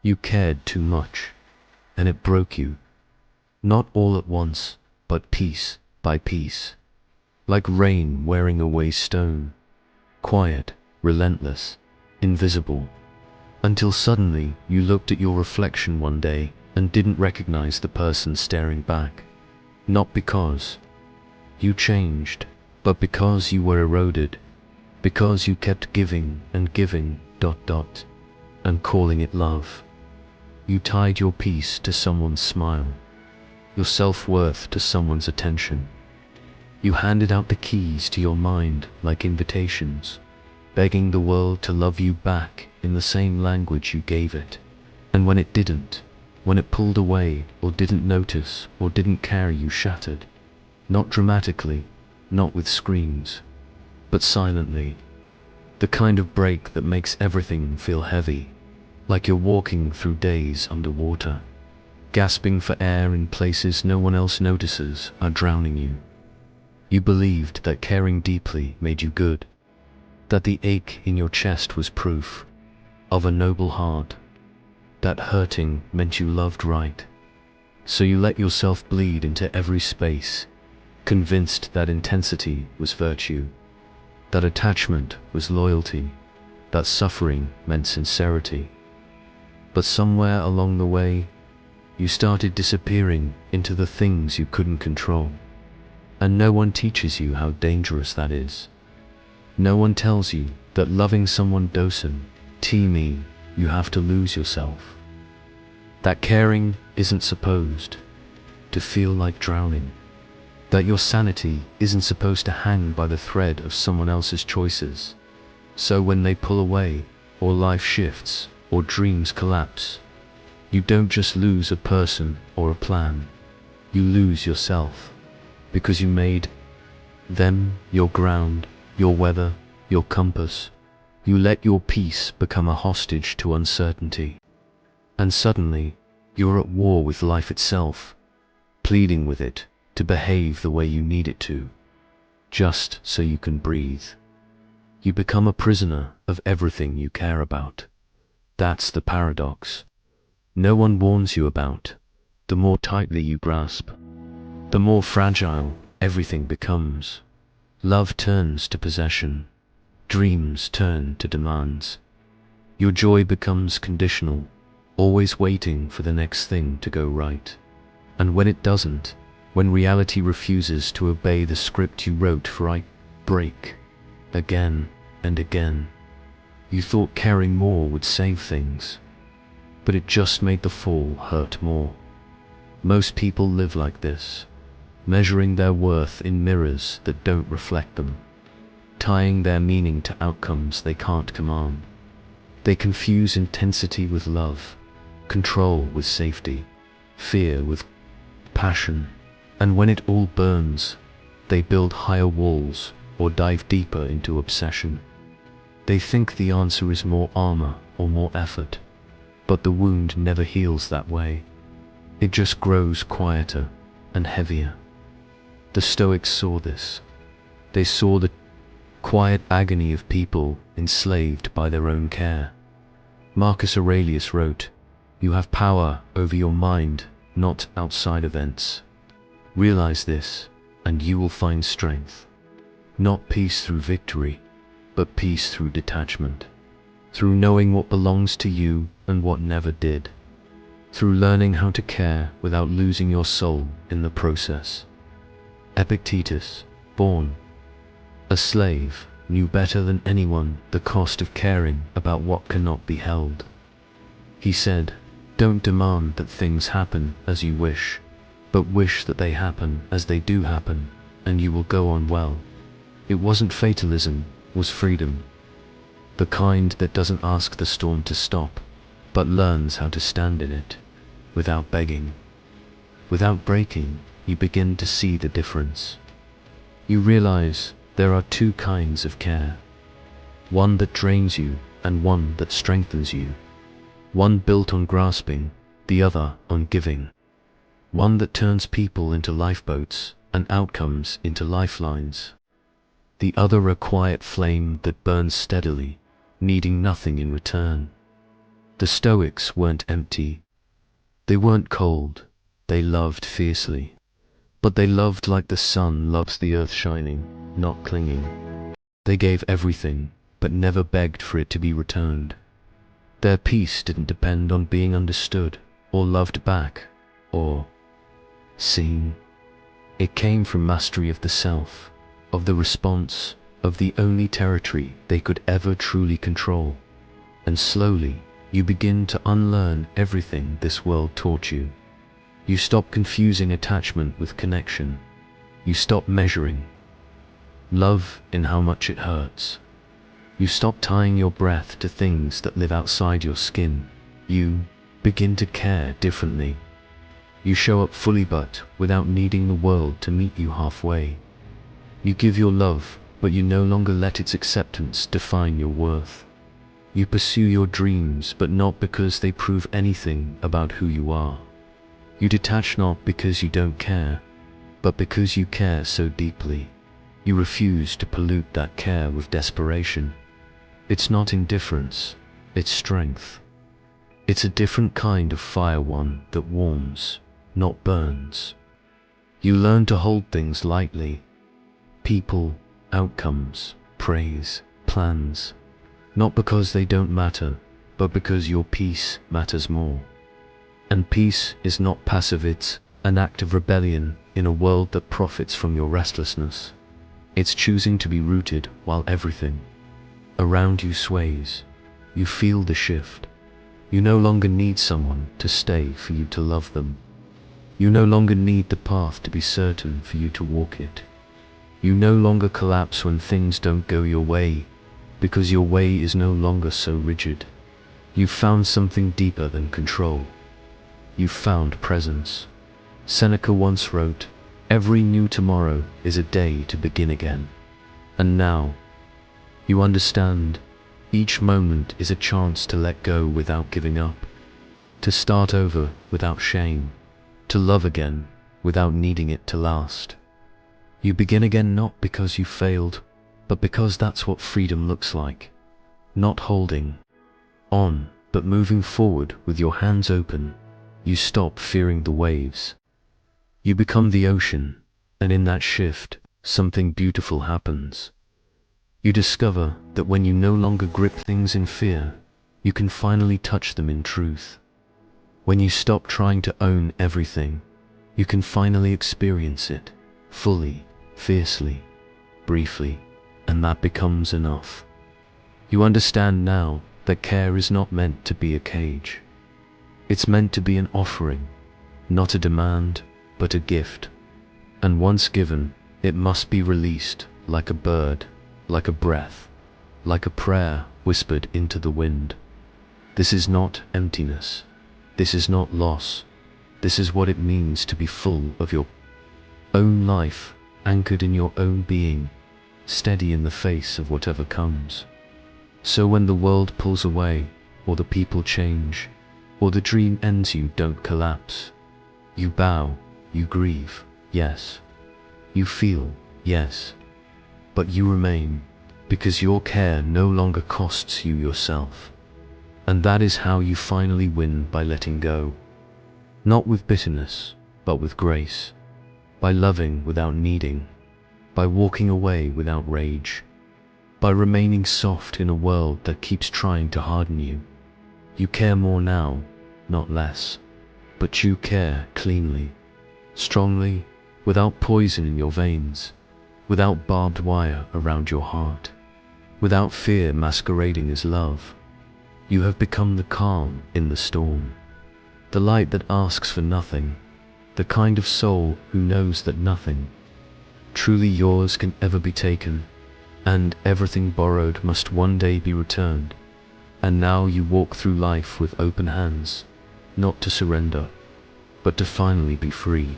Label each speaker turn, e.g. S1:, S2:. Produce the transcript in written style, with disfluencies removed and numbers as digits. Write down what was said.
S1: You cared too much, and it broke you. Not all at once, but piece by piece. Like rain wearing away stone. Quiet, relentless, invisible. Until suddenly you looked at your reflection one day and didn't recognize the person staring back. Not because you changed, but because you were eroded. Because you kept giving and giving, and calling it love. You tied your peace to someone's smile, your self-worth to someone's attention. You handed out the keys to your mind like invitations, begging the world to love you back in the same language you gave it. And when it didn't, when it pulled away or didn't notice or didn't care, you shattered. Not dramatically, not with screams, but silently. The kind of break that makes everything feel heavy, like you're walking through days underwater, gasping for air in places no one else notices are drowning you. You believed that caring deeply made you good, that the ache in your chest was proof of a noble heart, that hurting meant you loved right. So you let yourself bleed into every space, convinced that intensity was virtue, that attachment was loyalty, that suffering meant sincerity. But somewhere along the way, you started disappearing into the things you couldn't control. And no one teaches you how dangerous that is. No one tells you that loving someone doesn't mean you have to lose yourself. That caring isn't supposed to feel like drowning. That your sanity isn't supposed to hang by the thread of someone else's choices. So when they pull away, or life shifts, or dreams collapse, you don't just lose a person or a plan. You lose yourself, because you made them your ground, your weather, your compass. You let your peace become a hostage to uncertainty. And suddenly, you're at war with life itself, pleading with it to behave the way you need it to, just so you can breathe. You become a prisoner of everything you care about. That's the paradox. No one warns you about. The more tightly you grasp, the more fragile everything becomes. Love turns to possession. Dreams turn to demands. Your joy becomes conditional, always waiting for the next thing to go right. And when it doesn't, when reality refuses to obey the script you wrote for, I break again and again. You thought caring more would save things, but it just made the fall hurt more. Most people live like this, measuring their worth in mirrors that don't reflect them, tying their meaning to outcomes they can't command. They confuse intensity with love, control with safety, fear with passion. And when it all burns, they build higher walls or dive deeper into obsession. They think the answer is more armor or more effort, but the wound never heals that way. It just grows quieter and heavier. The Stoics saw this. They saw the quiet agony of people enslaved by their own care. Marcus Aurelius wrote, "You have power over your mind, not outside events. Realize this, and you will find strength. Not peace through victory, but peace through detachment. Through knowing what belongs to you and what never did. Through learning how to care without losing your soul in the process." Epictetus, born a slave, knew better than anyone the cost of caring about what cannot be held. He said, "Don't demand that things happen as you wish, but wish that they happen as they do happen, and you will go on well." It wasn't fatalism, it was freedom. The kind that doesn't ask the storm to stop, but learns how to stand in it, without begging. Without breaking, you begin to see the difference. You realize there are two kinds of care. One that drains you, and one that strengthens you. One built on grasping, the other on giving. One that turns people into lifeboats and outcomes into lifelines. The other a quiet flame that burns steadily, needing nothing in return. The Stoics weren't empty. They weren't cold. They loved fiercely. But they loved like the sun loves the earth, shining, not clinging. They gave everything, but never begged for it to be returned. Their peace didn't depend on being understood, or loved back, or seen. It came from mastery of the self, of the response, of the only territory they could ever truly control. And slowly, you begin to unlearn everything this world taught you. You stop confusing attachment with connection. You stop measuring love in how much it hurts. You stop tying your breath to things that live outside your skin. You begin to care differently. You show up fully but without needing the world to meet you halfway. You give your love, but you no longer let its acceptance define your worth. You pursue your dreams, but not because they prove anything about who you are. You detach not because you don't care, but because you care so deeply. You refuse to pollute that care with desperation. It's not indifference, it's strength. It's a different kind of fire, one that warms, not burns. You learn to hold things lightly. People, outcomes, praise, plans. Not because they don't matter, but because your peace matters more. And peace is not passive, it's an act of rebellion in a world that profits from your restlessness. It's choosing to be rooted while everything around you sways. You feel the shift. You no longer need someone to stay for you to love them. You no longer need the path to be certain for you to walk it. You no longer collapse when things don't go your way, because your way is no longer so rigid. You've found something deeper than control. You've found presence. Seneca once wrote, "Every new tomorrow is a day to begin again." And now, you understand, each moment is a chance to let go without giving up, to start over without shame, to love again without needing it to last. You begin again not because you failed, but because that's what freedom looks like. Not holding on, but moving forward with your hands open. You stop fearing the waves. You become the ocean, and in that shift, something beautiful happens. You discover that when you no longer grip things in fear, you can finally touch them in truth. When you stop trying to own everything, you can finally experience it, fully, fiercely, briefly, and that becomes enough. You understand now that care is not meant to be a cage. It's meant to be an offering, not a demand, but a gift. And once given, it must be released like a bird, like a breath, like a prayer whispered into the wind. This is not emptiness. This is not loss. This is what it means to be full of your own life, anchored in your own being, steady in the face of whatever comes. So when the world pulls away, or the people change, or the dream ends, you don't collapse. You bow, you grieve, yes. You feel, yes. But you remain, because your care no longer costs you yourself. And that is how you finally win, by letting go. Not with bitterness, but with grace. By loving without needing. By walking away without rage. By remaining soft in a world that keeps trying to harden you. You care more now, not less. But you care cleanly, strongly, without poison in your veins, without barbed wire around your heart, without fear masquerading as love. You have become the calm in the storm, the light that asks for nothing, the kind of soul who knows that nothing truly yours can ever be taken, and everything borrowed must one day be returned. And now you walk through life with open hands, not to surrender, but to finally be free.